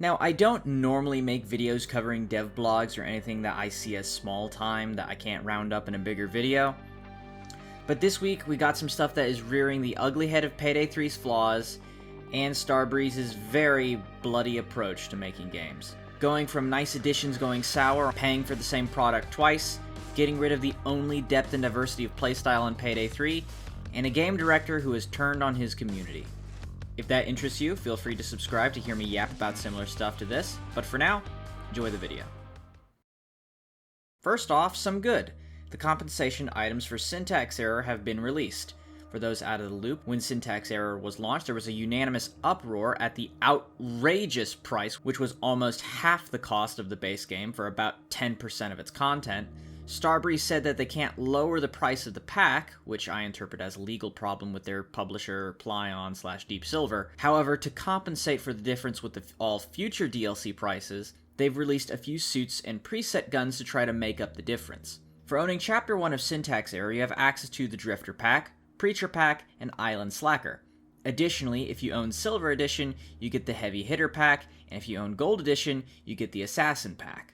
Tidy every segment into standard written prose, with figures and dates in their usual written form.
Now, I don't normally make videos covering dev blogs or anything that I see as small time that I can't round up in a bigger video, but this week we got some stuff that is rearing the ugly head of Payday 3's flaws and Starbreeze's very bloody approach to making games. Going from nice additions going sour, paying for the same product twice, getting rid of the only depth and diversity of playstyle in Payday 3, and a game director who has turned on his community. If that interests you, feel free to subscribe to hear me yap about similar stuff to this, but for now, enjoy the video. First off, some good. The compensation items for Syntax Error have been released. For those out of the loop, when Syntax Error was launched, there was a unanimous uproar at the outrageous price, which was almost half the cost of the base game for about 10% of its content. Starbreeze said that they can't lower the price of the pack, which I interpret as a legal problem with their publisher Plyon/Deep Silver. However, to compensate for the difference with all future DLC prices, they've released a few suits and preset guns to try to make up the difference. For owning Chapter 1 of Syntax Error, you have access to the Drifter Pack, Preacher Pack, and Island Slacker. Additionally, if you own Silver Edition, you get the Heavy Hitter Pack, and if you own Gold Edition, you get the Assassin Pack.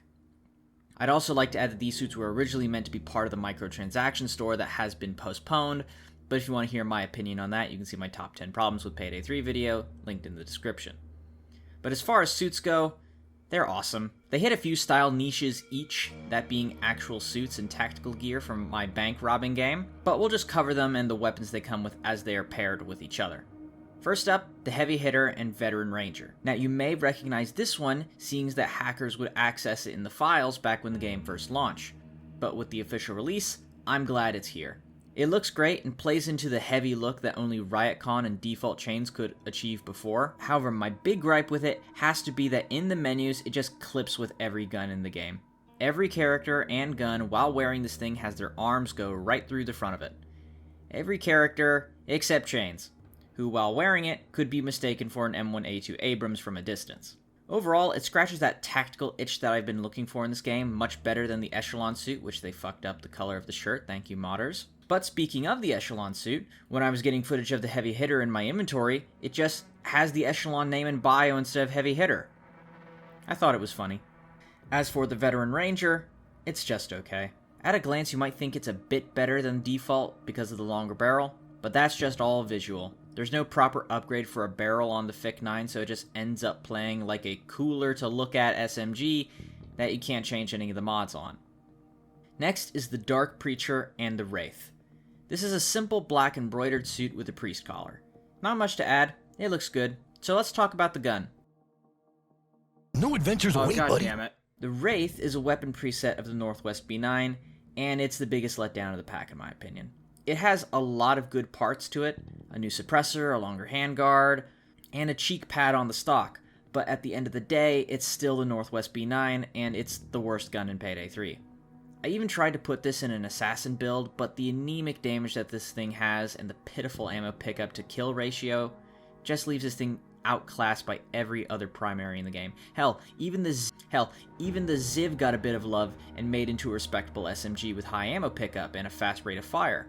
I'd also like to add that these suits were originally meant to be part of the microtransaction store that has been postponed, but if you want to hear my opinion on that, you can see my top 10 problems with Payday 3 video, linked in the description. But as far as suits go, they're awesome. They hit a few style niches each, that being actual suits and tactical gear from my bank robbing game, but we'll just cover them and the weapons they come with as they are paired with each other. First up, the Heavy Hitter and Veteran Ranger. Now, you may recognize this one, seeing that hackers would access it in the files back when the game first launched. But with the official release, I'm glad it's here. It looks great and plays into the heavy look that only RiotCon and Default Chains could achieve before. However, my big gripe with it has to be that in the menus, it just clips with every gun in the game. Every character and gun while wearing this thing has their arms go right through the front of it. Every character, except Chains, who while wearing it could be mistaken for an M1A2 Abrams from a distance. Overall, it scratches that tactical itch that I've been looking for in this game much better than the Echelon suit, which they fucked up the color of the shirt, thank you modders. But speaking of the Echelon suit, when I was getting footage of the Heavy Hitter in my inventory, it just has the Echelon name and bio instead of Heavy Hitter. I thought it was funny. As for the Veteran Ranger, it's just okay. At a glance you might think it's a bit better than default because of the longer barrel, but that's just all visual. There's no proper upgrade for a barrel on the FIC9, so it just ends up playing like a cooler to look at SMG that you can't change any of the mods on. Next is the Dark Preacher and the Wraith. This is a simple black embroidered suit with a priest collar. Not much to add, it looks good, so let's talk about the gun. No adventures await, God buddy. damn it. The Wraith is a weapon preset of the Northwest B9, and it's the biggest letdown of the pack in my opinion. It has a lot of good parts to it, a new suppressor, a longer handguard, and a cheek pad on the stock, but at the end of the day, it's still the Northwest B9, and it's the worst gun in Payday 3. I even tried to put this in an assassin build, but the anemic damage that this thing has and the pitiful ammo pickup to kill ratio just leaves this thing outclassed by every other primary in the game. Hell, even the Ziv got a bit of love and made into a respectable SMG with high ammo pickup and a fast rate of fire.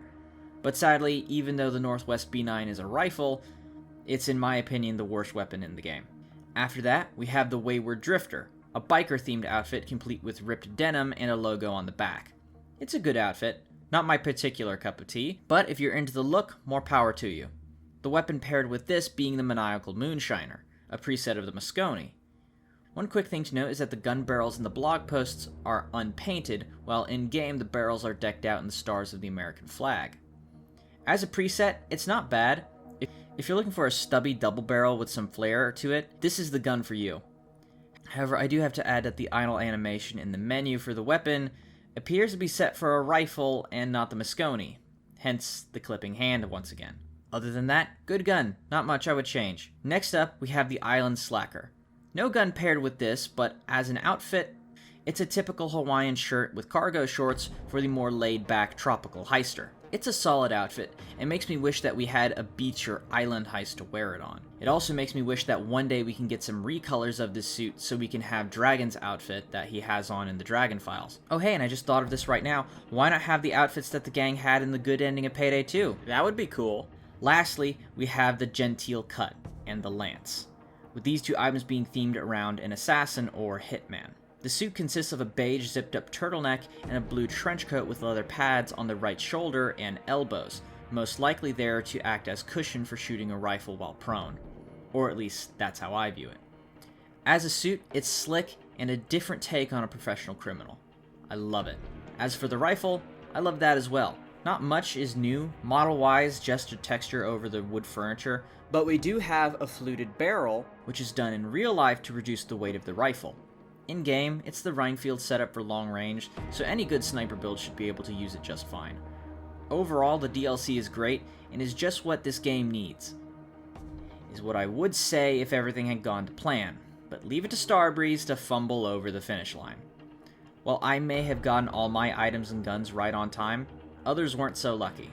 But sadly, even though the Northwest B9 is a rifle, it's in my opinion the worst weapon in the game. After that, we have the Wayward Drifter, a biker-themed outfit complete with ripped denim and a logo on the back. It's a good outfit, not my particular cup of tea, but if you're into the look, more power to you. The weapon paired with this being the Maniacal Moonshiner, a preset of the Moscone. One quick thing to note is that the gun barrels in the blog posts are unpainted, while in-game the barrels are decked out in the stars of the American flag. As a preset, it's not bad. If you're looking for a stubby double barrel with some flair to it, this is the gun for you. However, I do have to add that the idle animation in the menu for the weapon appears to be set for a rifle and not the Moscone, hence the clipping hand once again. Other than that, good gun, not much I would change. Next up, we have the Island Slacker. No gun paired with this, but as an outfit, it's a typical Hawaiian shirt with cargo shorts for the more laid-back tropical heister. It's a solid outfit, and makes me wish that we had a beach or island heist to wear it on. It also makes me wish that one day we can get some recolors of this suit so we can have Dragon's outfit that he has on in the Dragon Files. Oh hey, and I just thought of this right now, why not have the outfits that the gang had in the good ending of Payday 2? That would be cool. Lastly, we have the Gentile Cut and the Lance. with these two items being themed around an assassin or hitman. The suit consists of a beige zipped-up turtleneck and a blue trench coat with leather pads on the right shoulder and elbows, most likely there to act as cushion for shooting a rifle while prone. Or at least, that's how I view it. As a suit, it's slick and a different take on a professional criminal. I love it. As for the rifle, I love that as well. Not much is new, model-wise, just a texture over the wood furniture, but we do have a fluted barrel, which is done in real life to reduce the weight of the rifle. In-game, it's the Rhinefield setup for long range, so any good sniper build should be able to use it just fine. Overall, the DLC is great, and is just what this game needs. Is what I would say if everything had gone to plan, but leave it to Starbreeze to fumble over the finish line. While I may have gotten all my items and guns right on time, others weren't so lucky,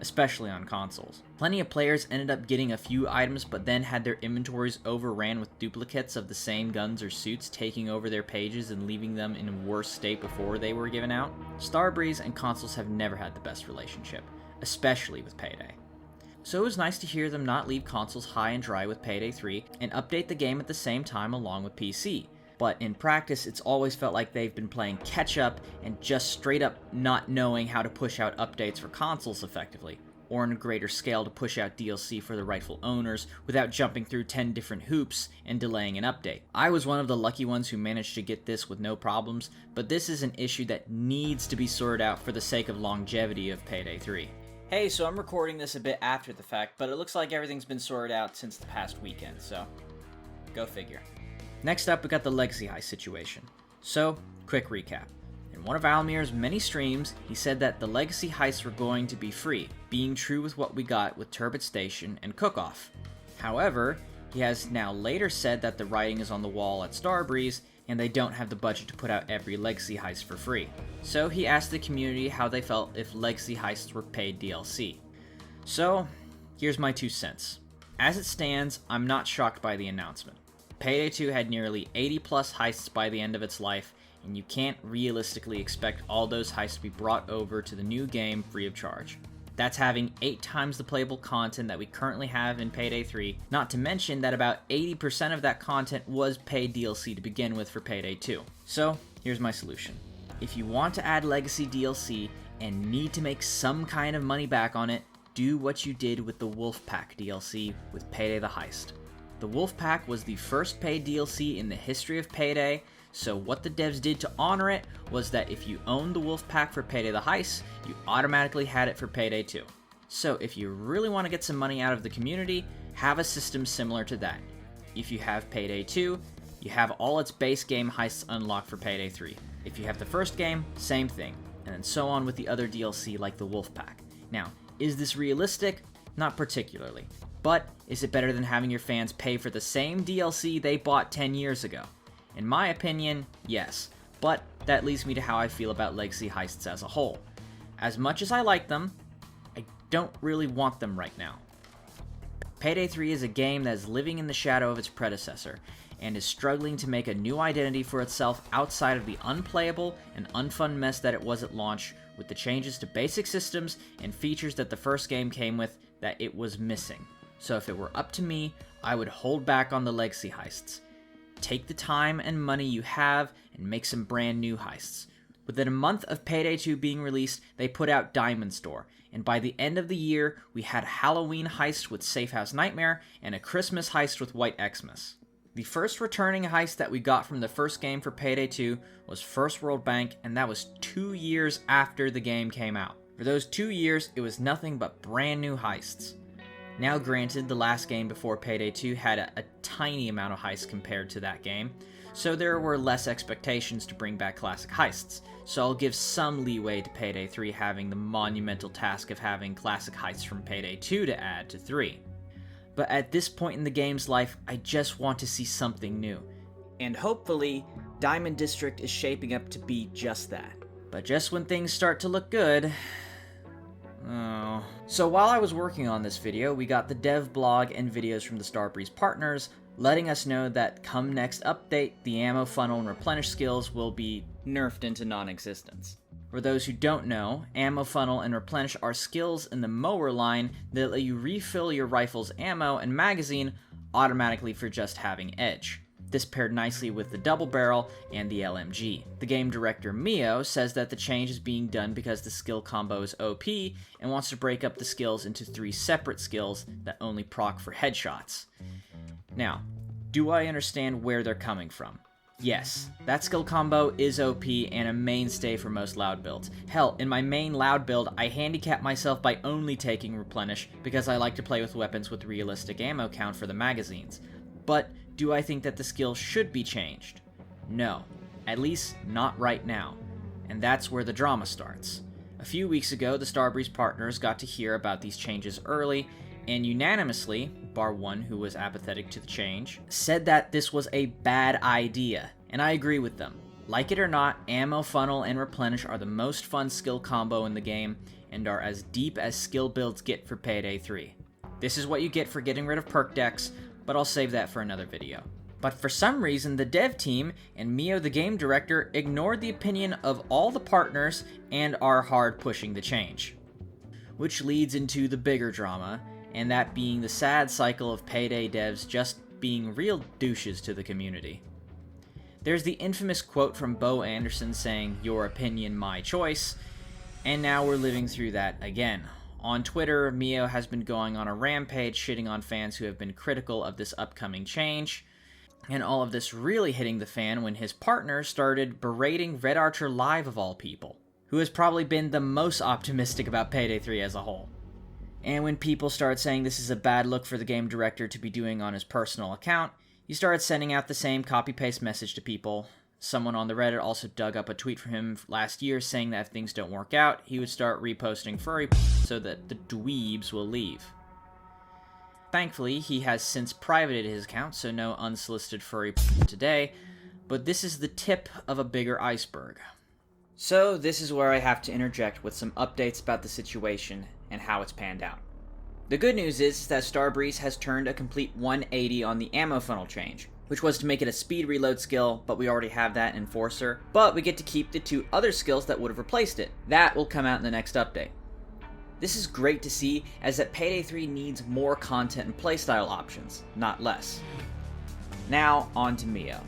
especially on consoles. Plenty of players ended up getting a few items but then had their inventories overran with duplicates of the same guns or suits taking over their pages and leaving them in a worse state before they were given out. Starbreeze and consoles have never had the best relationship, especially with Payday. So it was nice to hear them not leave consoles high and dry with Payday 3 and update the game at the same time along with PC. But in practice, it's always felt like they've been playing catch-up and just straight up not knowing how to push out updates for consoles effectively, or on a greater scale to push out DLC for the rightful owners without jumping through 10 different hoops and delaying an update. I was one of the lucky ones who managed to get this with no problems, but this is an issue that needs to be sorted out for the sake of longevity of Payday 3. Hey, so I'm recording this a bit after the fact, but it looks like everything's been sorted out since the past weekend, so go figure. Next up, we got the Legacy Heist situation. So, quick recap. In one of Almir's many streams, he said that the Legacy Heists were going to be free, being true with what we got with Turbot Station and Cook-Off. However, he has now later said that the writing is on the wall at Starbreeze, and they don't have the budget to put out every Legacy Heist for free. So he asked the community how they felt if Legacy Heists were paid DLC. So, here's my 2 cents. As it stands, I'm not shocked by the announcement. Payday 2 had nearly 80 plus heists by the end of its life, and you can't realistically expect all those heists to be brought over to the new game free of charge. That's having 8 times the playable content that we currently have in Payday 3, not to mention that about 80% of that content was paid DLC to begin with for Payday 2. So, here's my solution. If you want to add Legacy DLC and need to make some kind of money back on it, do what you did with the Wolfpack DLC with Payday the Heist. The Wolfpack was the first paid DLC in the history of Payday, so what the devs did to honor it was that if you owned the Wolfpack for Payday the Heist, you automatically had it for Payday 2. So if you really want to get some money out of the community, have a system similar to that. If you have Payday 2, you have all its base game heists unlocked for Payday 3. If you have the first game, same thing, and then so on with the other DLC like the Wolfpack. Now, is this realistic? Not particularly. But is it better than having your fans pay for the same DLC they bought 10 years ago? In my opinion, yes. But that leads me to how I feel about Legacy Heists as a whole. As much as I like them, I don't really want them right now. Payday 3 is a game that is living in the shadow of its predecessor, and is struggling to make a new identity for itself outside of the unplayable and unfun mess that it was at launch, with the changes to basic systems and features that the first game came with that it was missing. So if it were up to me, I would hold back on the Legacy Heists. Take the time and money you have and make some brand new heists. Within a month of Payday 2 being released, they put out Diamond Store, and by the end of the year, we had a Halloween heist with Safe House Nightmare and a Christmas heist with White Xmas. The first returning heist that we got from the first game for Payday 2 was First World Bank, and that was 2 years after the game came out. For those 2 years, it was nothing but brand new heists. Now granted, the last game before Payday 2 had a tiny amount of heists compared to that game, so there were less expectations to bring back classic heists, so I'll give some leeway to Payday 3 having the monumental task of having classic heists from Payday 2 to add to 3. But at this point in the game's life, I just want to see something new. And hopefully, Diamond District is shaping up to be just that. But just when things start to look good... oh. So while I was working on this video, we got the dev blog and videos from the Starbreeze partners, letting us know that come next update, the ammo funnel and replenish skills will be nerfed into non-existence. For those who don't know, ammo funnel and replenish are skills in the mower line that let you refill your rifle's ammo and magazine automatically for just having edge. This paired nicely with the double barrel and the LMG. The game director Mio says that the change is being done because the skill combo is OP and wants to break up the skills into 3 separate skills that only proc for headshots. Now, do I understand where they're coming from? Yes, that skill combo is OP and a mainstay for most loud builds. Hell, in my main loud build, I handicap myself by only taking replenish because I like to play with weapons with realistic ammo count for the magazines. But do I think that the skill should be changed? No, at least not right now. And that's where the drama starts. A few weeks ago, the Starbreeze partners got to hear about these changes early, and unanimously, bar one who was apathetic to the change, said that this was a bad idea, and I agree with them. Like it or not, ammo funnel and replenish are the most fun skill combo in the game, and are as deep as skill builds get for Payday 3. This is what you get for getting rid of perk decks, but I'll save that for another video. But for some reason, the dev team and Mio the game director ignored the opinion of all the partners and are hard pushing the change. Which leads into the bigger drama, and that being the sad cycle of Payday devs just being real douches to the community. There's the infamous quote from Bo Anderson saying, "Your opinion, my choice," and now we're living through that again. On Twitter, Mio has been going on a rampage shitting on fans who have been critical of this upcoming change, and all of this really hitting the fan when his partner started berating Red Archer Live of all people, who has probably been the most optimistic about Payday 3 as a whole. And when people started saying this is a bad look for the game director to be doing on his personal account, he started sending out the same copy-paste message to people. Someone on the Reddit also dug up a tweet from him last year saying that if things don't work out, he would start reposting furry so that the dweebs will leave. Thankfully, he has since privated his account, so no unsolicited furry today, but this is the tip of a bigger iceberg. So this is where I have to interject with some updates about the situation and how it's panned out. The good news is that Starbreeze has turned a complete 180 on the ammo funnel change, which was to make it a speed reload skill, but we already have that in Enforcer. But we get to keep the 2 other skills that would have replaced it. That will come out in the next update. This is great to see, as that Payday 3 needs more content and playstyle options, not less. Now, on to Mio.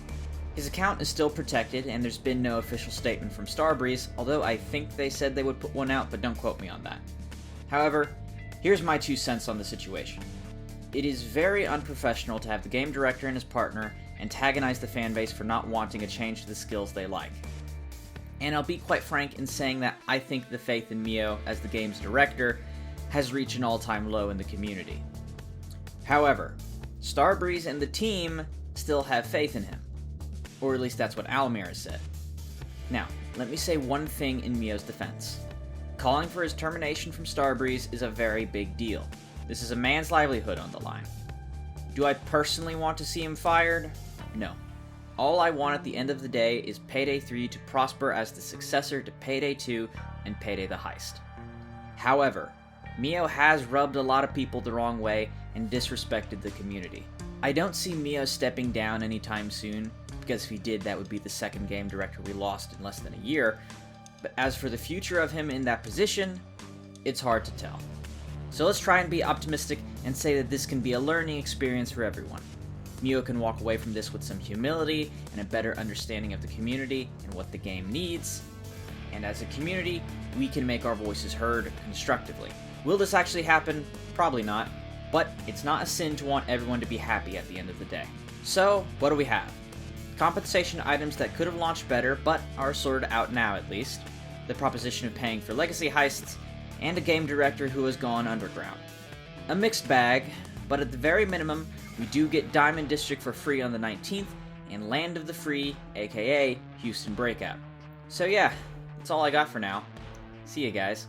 His account is still protected, and there's been no official statement from Starbreeze, although I think they said they would put one out, but don't quote me on that. However, here's my 2 cents on the situation. It is very unprofessional to have the game director and his partner antagonize the fanbase for not wanting a change to the skills they like. And I'll be quite frank in saying that I think the faith in Mio as the game's director has reached an all-time low in the community. However, Starbreeze and the team still have faith in him. Or at least that's what Almir has said. Now, let me say one thing in Mio's defense. Calling for his termination from Starbreeze is a very big deal. This is a man's livelihood on the line. Do I personally want to see him fired? No. All I want at the end of the day is Payday 3 to prosper as the successor to Payday 2 and Payday the Heist. However, Mio has rubbed a lot of people the wrong way and disrespected the community. I don't see Mio stepping down anytime soon, because if he did, that would be the second game director we lost in less than a year. But as for the future of him in that position, it's hard to tell. So let's try and be optimistic and say that this can be a learning experience for everyone. Mio can walk away from this with some humility and a better understanding of the community and what the game needs. And as a community, we can make our voices heard constructively. Will this actually happen? Probably not. But it's not a sin to want everyone to be happy at the end of the day. So, what do we have? Compensation items that could have launched better, but are sorted out now at least. The proposition of paying for legacy heists, and a game director who has gone underground. A mixed bag, but at the very minimum, we do get Diamond District for free on the 19th, and Land of the Free, aka Houston Breakout. So yeah, that's all I got for now. See ya guys.